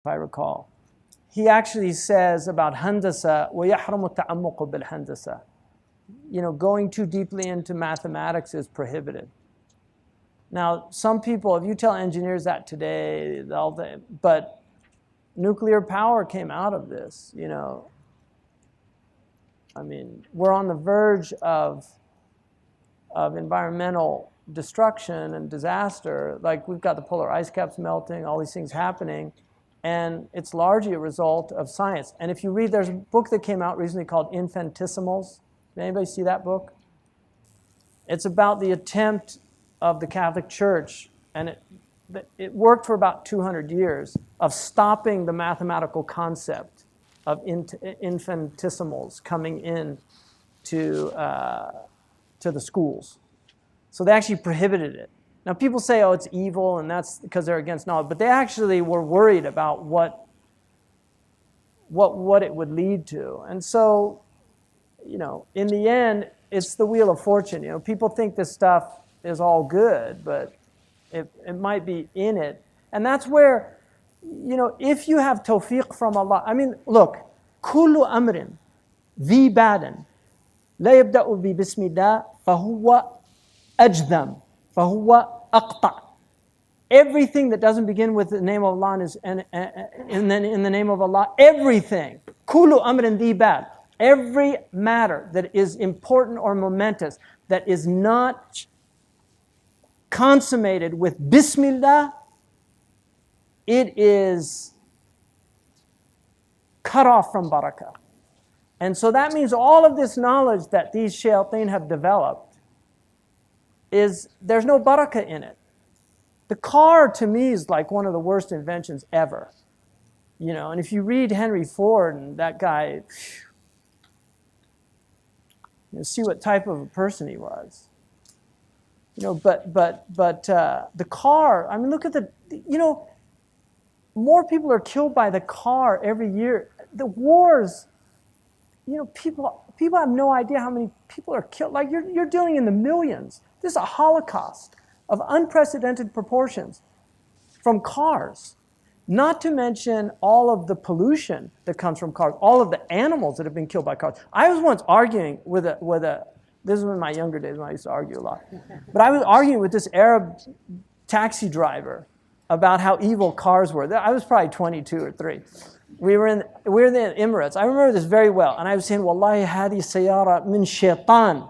if I recall. He actually says about handasa, وَيَحْرَمُ التَّعَمُّقُ بِالْهَنْدَسَةِ. Going too deeply into mathematics is prohibited. Now, some people, if you tell engineers that today, but nuclear power came out of this, I mean, we're on the verge of environmental destruction and disaster. Like, we've got the polar ice caps melting, all these things happening, and it's largely a result of science. And if you read, there's a book that came out recently called Infinitesimals. Did anybody see that book? It's about the attempt of the Catholic Church, and it worked for about 200 years, of stopping the mathematical concept of infinitesimals coming in to the schools. So they actually prohibited it. Now people say, oh, it's evil, and that's because they're against knowledge, but they actually were worried about what it would lead to. And so, in the end, it's the wheel of fortune. People think this stuff is all good, but it might be in it. And that's where, if you have tawfiq from Allah, I mean, look, kullu amrin ذي بال لا يبدأ ببسم الله فهو أجذم فهو أقطع. Everything that doesn't begin with the name of Allah and then in the name of Allah, everything, kullu amrin ذي بال, every matter that is important or momentous that is not consummated with Bismillah, it is cut off from barakah. And so that means all of this knowledge that these shayateen have developed there's no barakah in it. The car, to me, is like one of the worst inventions ever. And if you read Henry Ford and that guy, you see what type of a person he was. But the car, I mean, look at more people are killed by the car every year. The wars, people have no idea how many people are killed. Like, you're dealing in the millions. This is a holocaust of unprecedented proportions from cars. Not to mention all of the pollution that comes from cars, all of the animals that have been killed by cars. I was once arguing with a this was in my younger days when I used to argue a lot. But I was arguing with this Arab taxi driver about how evil cars were. I was probably 22 or 3. We were in the Emirates. I remember this very well. And I was saying, Wallahi hadi sayyara min shaitan.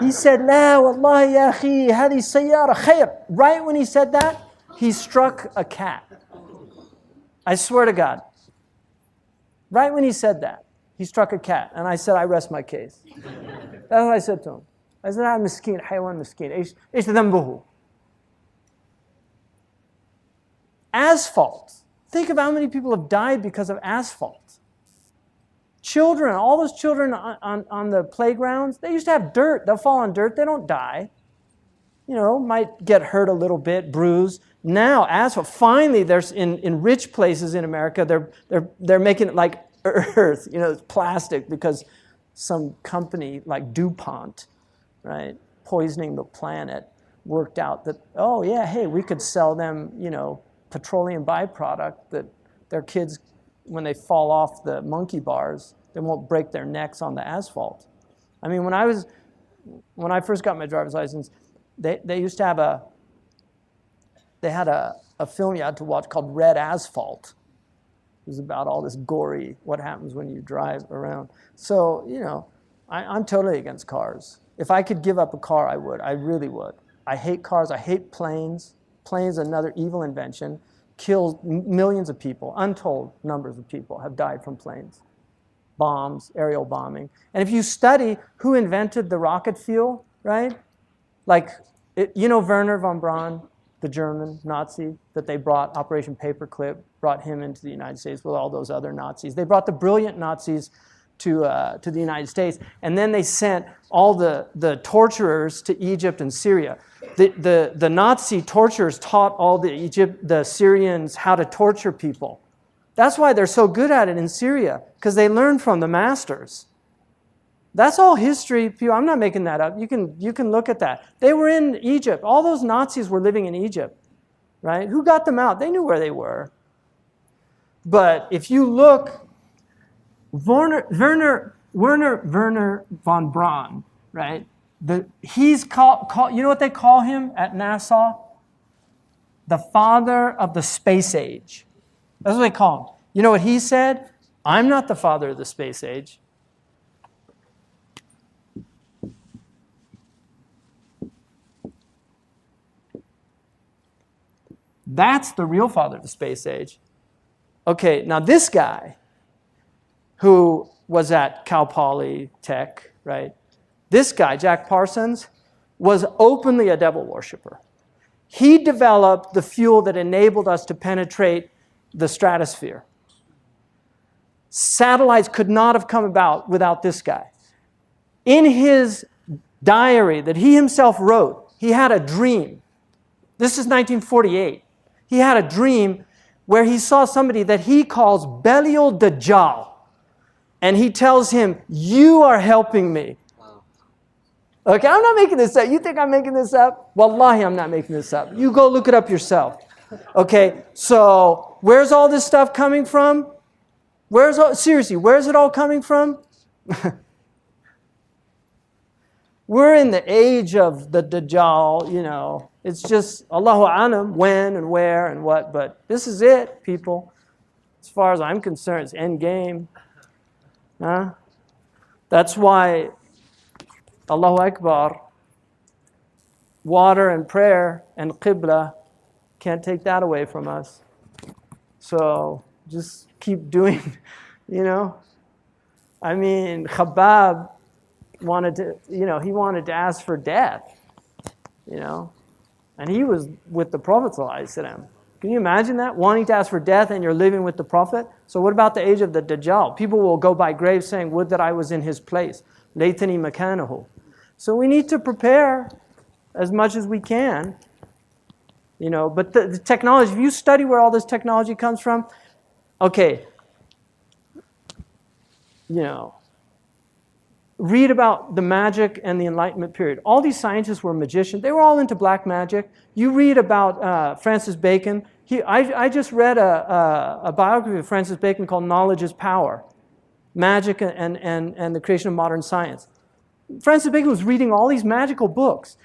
He said, La wallahi ya akhi, hadi sayyara khair. Right when he said that, he struck a cat. I swear to God. Right when he said that, he struck a cat. And I said, I rest my case. That's what I said to him. I said, مسكين حيوان مسكين إيش ذنبه? Asphalt. Think of how many people have died because of asphalt. Children, all those children on the playgrounds, they used to have dirt. They'll fall on dirt, they don't die. Might get hurt a little bit, bruised. Now, asphalt, finally, there's in rich places in America, they're making it like earth, it's plastic, because some company like DuPont, right, poisoning the planet, worked out that, oh yeah, hey, we could sell them, petroleum byproduct that their kids, when they fall off the monkey bars, they won't break their necks on the asphalt. I mean, when I first got my driver's license, they used to have they had a film you had to watch called Red Asphalt. It was about all this gory, what happens when you drive around. So, I'm totally against cars. If I could give up a car, I would. I really would. I hate cars. I hate planes. Planes, another evil invention, kills millions of people. Untold numbers of people have died from planes. Bombs, aerial bombing. And if you study who invented the rocket fuel, right? Like, Werner von Braun, the German Nazi that they brought, Operation Paperclip, brought him into the United States with all those other Nazis. They brought the brilliant Nazis to the United States, and then they sent all the torturers to Egypt and Syria. The Nazi torturers taught all the Syrians how to torture people. That's why they're so good at it in Syria, because they learned from the masters. That's all history, people. I'm not making that up. You can look at that. They were in Egypt. All those Nazis were living in Egypt, right? Who got them out? They knew where they were. But if you look, Werner von Braun, right? He's called, you know what they call him at NASA? The father of the space age. That's what they call him. You know what he said? I'm not the father of the space age. That's the real father of the space age. Okay, now this guy, who was at Cal Poly Tech, right? This guy, Jack Parsons, was openly a devil worshiper. He developed the fuel that enabled us to penetrate the stratosphere. Satellites could not have come about without this guy. In his diary that he himself wrote, he had a dream. This is 1948. He had a dream where he saw somebody that he calls Belial Dajjal. And he tells him, you are helping me. Okay, I'm not making this up. You think I'm making this up? Wallahi, I'm not making this up. You go look it up yourself. Okay, so where's all this stuff coming from? Seriously, where's it all coming from? We're in the age of the Dajjal, you know. It's just Allahu Alam, when and where and what, but this is it, people. As far as I'm concerned, it's end game. Huh? That's why Allahu Akbar, water and prayer and Qibla, can't take that away from us. So just keep doing, you know. I mean, Khabbab wanted to, you know, he wanted to ask for death, you know. And he was with the Prophet ﷺ. Can you imagine that? Wanting to ask for death and you're living with the Prophet? So what about the age of the Dajjal? People will go by graves saying, would that I was in his place. Laytani makanahu. So we need to prepare as much as we can. You know, but the technology, if you study where all this technology comes from, okay, you know, read about the magic and the Enlightenment period. All these scientists were magicians. They were all into black magic. You read about Francis Bacon. I just read a biography of Francis Bacon called Knowledge is Power, Magic and the Creation of Modern Science. Francis Bacon was reading all these magical books.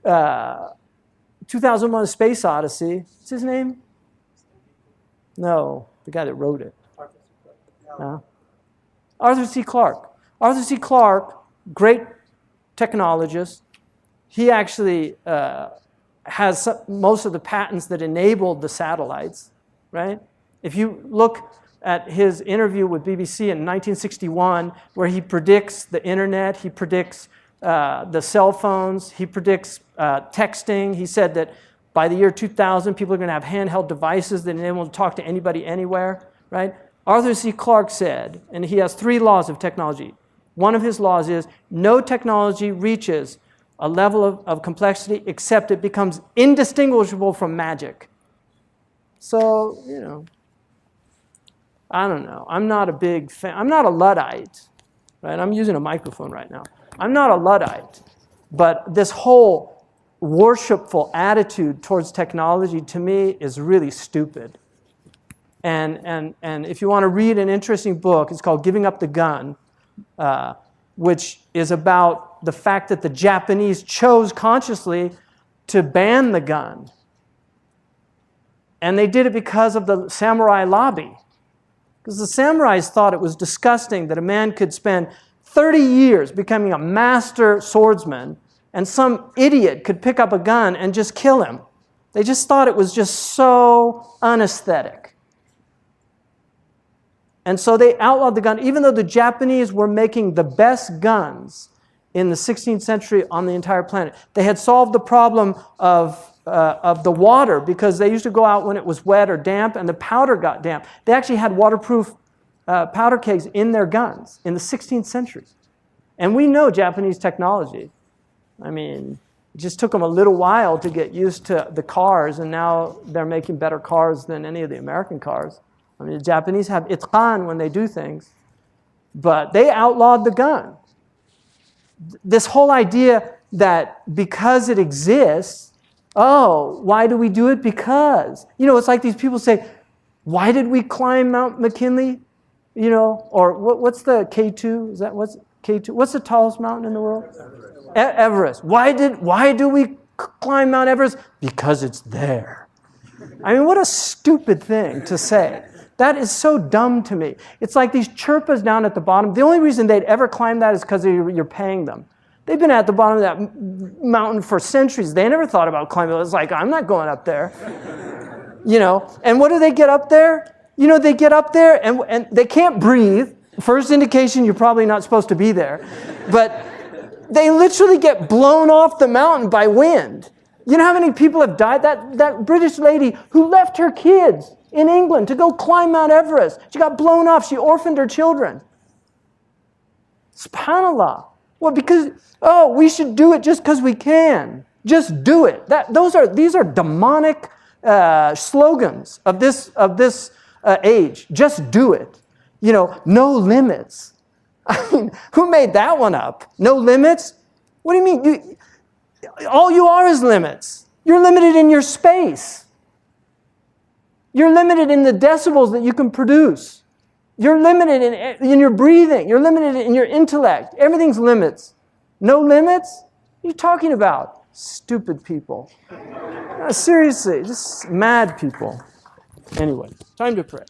2001: A Space Odyssey. What's his name? No, the guy that wrote it. Arthur C. Clarke. Arthur C. Clarke, great technologist. He actually has most of the patents that enabled the satellites, right? If you look at his interview with BBC in 1961, where he predicts the internet, he predicts the cell phones, he predicts texting. He said that by the year 2000, people are going to have handheld devices that enable them to talk to anybody anywhere, right? Arthur C. Clarke said, and he has 3 laws of technology. One of his laws is no technology reaches a level of complexity except it becomes indistinguishable from magic. So, you know, I don't know. I'm not a big fan. I'm not a Luddite, right? I'm using a microphone right now. I'm not a Luddite, but this whole worshipful attitude towards technology to me is really stupid. And if you want to read an interesting book, it's called Giving Up the Gun, which is about the fact that the Japanese chose consciously to ban the gun. And they did it because of the samurai lobby. Because the samurais thought it was disgusting that a man could spend 30 years becoming a master swordsman and some idiot could pick up a gun and just kill him. They just thought it was just so unaesthetic. And so they outlawed the gun, even though the Japanese were making the best guns in the 16th century on the entire planet. They had solved the problem of the water because they used to go out when it was wet or damp and the powder got damp. They actually had waterproof powder kegs in their guns in the 16th century. And we know Japanese technology. I mean, it just took them a little while to get used to the cars, and now they're making better cars than any of the American cars. I mean, the Japanese have itqan when they do things, but they outlawed the gun. This whole idea that because it exists, Oh, why do we do it? Because. You know, it's like these people say, why did we climb Mount McKinley? You know, or what's the K2? Is that what's K2? What's the tallest mountain in the world? Everest. Why do we climb Mount Everest? Because it's there. I mean, what a stupid thing to say. That is so dumb to me. It's like these chirpas down at the bottom. The only reason they'd ever climb that is because you're paying them. They've been at the bottom of that mountain for centuries. They never thought about climbing. It's like, I'm not going up there. You know, and what do they get up there? You know, they get up there and they can't breathe. First indication you're probably not supposed to be there. But they literally get blown off the mountain by wind. You know how many people have died? That British lady who left her kids in England to go climb Mount Everest. She got blown off. She orphaned her children. SubhanAllah. Well, because, we should do it just because we can. Just do it. These are demonic slogans of this age. Just do it. You know, no limits. I mean, who made that one up? No limits? What do you mean? All you are is limits. You're limited in your space. You're limited in the decibels that you can produce. You're limited in your breathing. You're limited in your intellect. Everything's limits. No limits? What are you talking about? Stupid people. Seriously, just mad people. Anyway, time to pray.